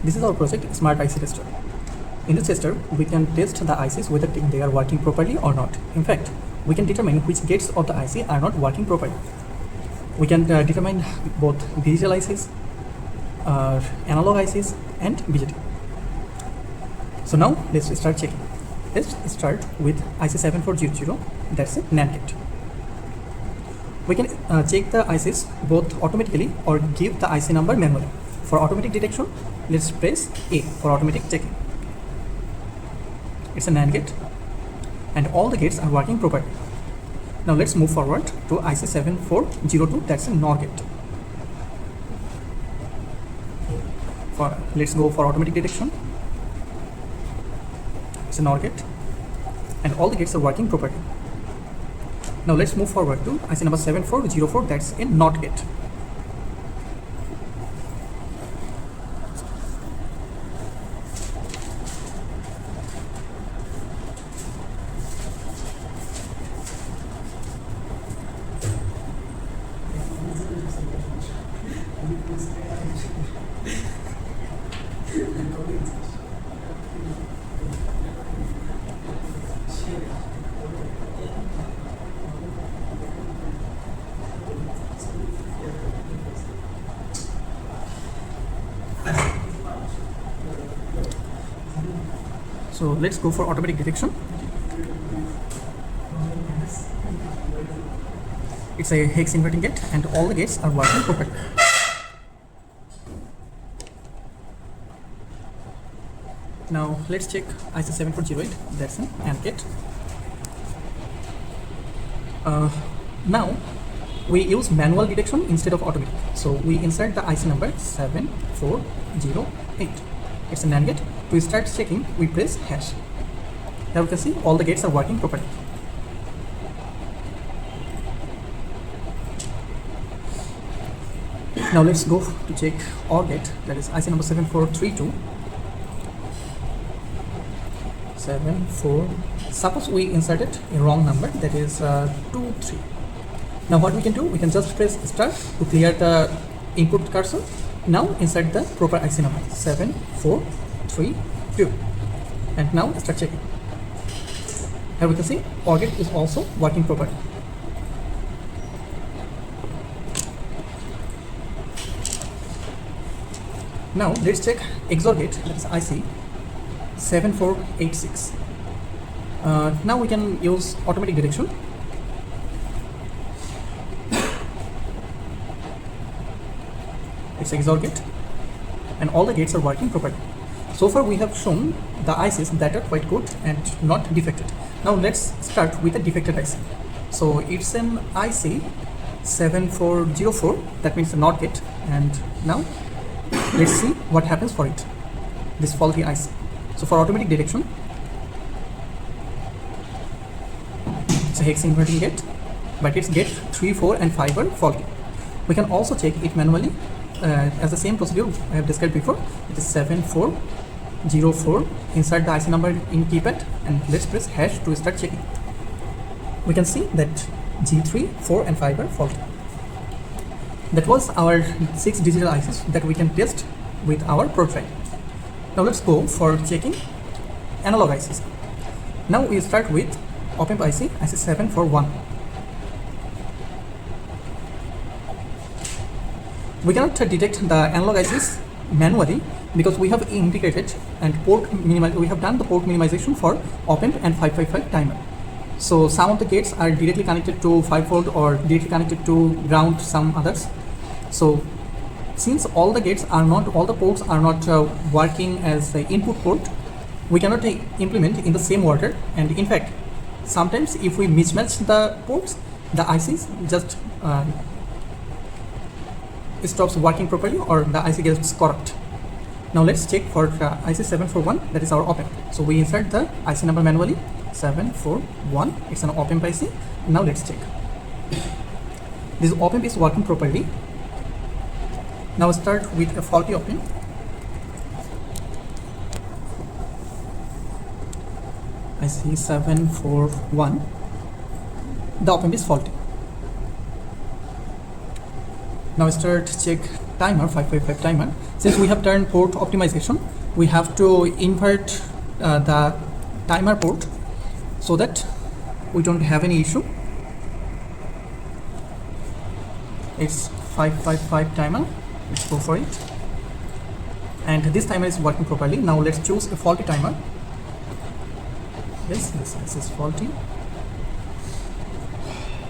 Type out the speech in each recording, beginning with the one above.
This is our project Smart IC Tester. In this tester, we can test the ICs whether they are working properly or not. In fact, we can determine which gates of the IC are not working properly. We can determine both digital ICs, analog ICs, and BJT. So now let's start checking. Let's start with IC7400. That's a NAND gate. We can check the ICs both automatically or give the IC number manually. For automatic detection, let's press A for automatic checking. It's a NAND gate and all the gates are working properly. Now let's move forward to IC7402, that's a NOR gate. Let's go for automatic detection. It's a NOR gate and all the gates are working properly. Now let's move forward to IC number 7404, that's a NOT gate. So let's go for automatic detection. It's a hex inverting gate and all the gates are working properly. Now let's check IC7408, that's an AND gate. Now we use manual detection instead of automatic. So we insert the IC number 7408. It's an AND gate. To start checking, we press hash. Now you can see all the gates are working properly. Now let's go to check OR gate, that is IC number 7432. Suppose we inserted a wrong number, that is 23. Now what we can do, we can just press start to clear the input cursor. Now insert the proper IC number 7432 and now start checking. Here we can see OR gate is also working properly. Now let's check XOR gate, that is IC 7486. Now we can use automatic detection. It's XOR gate and all the gates are working properly. So far we have shown the ICs that are quite good and not defected. Now let's start with a defected IC. So it's an IC 7404, that means a NOT gate, and now let's see what happens for it, this faulty IC. So for automatic detection, it's a hex inverting gate, but its gate 3, 4 and 5 are faulty. We can also check it manually as the same procedure I have described before. It is 7404. Insert the IC number in keypad and let's press hash to start checking. We can see that G03, 4 and 5 are faulty. That was our 6 digital ICs that we can test with our prototype. Now let's go for checking analog ICs. Now we start with op-amp IC, IC741. We cannot detect the analog ICs manually because we have integrated and we have done the port minimization for op-amp and 555 timer. So some of the gates are directly connected to 5-volt or directly connected to ground, some others. So since all the gates are not, all the ports are not working as the input port, we cannot implement in the same order. And in fact, sometimes if we mismatch the ports, the ICs just stops working properly or the IC gets corrupt. Now let's check for IC741, that is our op-amp. So we insert the IC number manually, 741, it's an op-amp IC. Now let's check. This op-amp is working properly. Now start with a faulty op-amp. IC741, the op-amp is faulty. Now start check timer, 555 timer, since we have turned port optimization, we have to invert the timer port so that we don't have any issue. It's 555 timer. Let's go for it. And this timer is working properly. Now let's choose a faulty timer. Yes, this is faulty.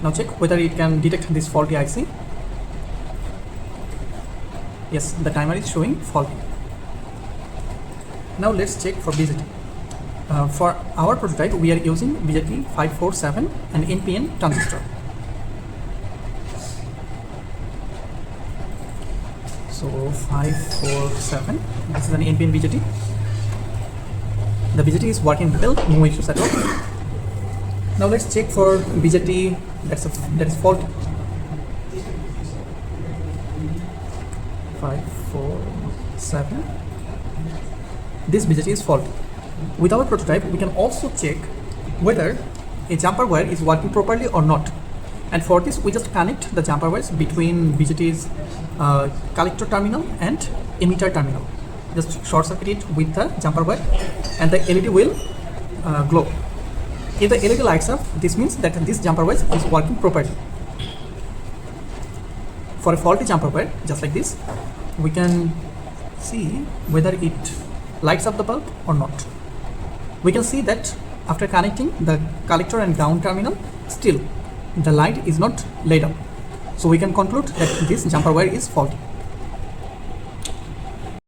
Now check whether it can detect this faulty IC. Yes, the timer is showing faulty. Now let's check for BJT. For our prototype, we are using BJT 547 and NPN transistor. So 547, this is an NPN BJT. The BJT is working well, no issues at all. Now let's check for BJT that is faulty. 547. This BJT is faulty. With our prototype, we can also check whether a jumper wire is working properly or not. And for this, we just connect the jumper wires between BJT's collector terminal and emitter terminal. Just short circuit it with the jumper wire, and the LED will glow. If the LED lights up, this means that this jumper wire is working properly. For a faulty jumper wire, just like this, we can see whether it lights up the bulb or not. We can see that after connecting the collector and ground terminal, still the light is not lit up. So we can conclude that this jumper wire is faulty.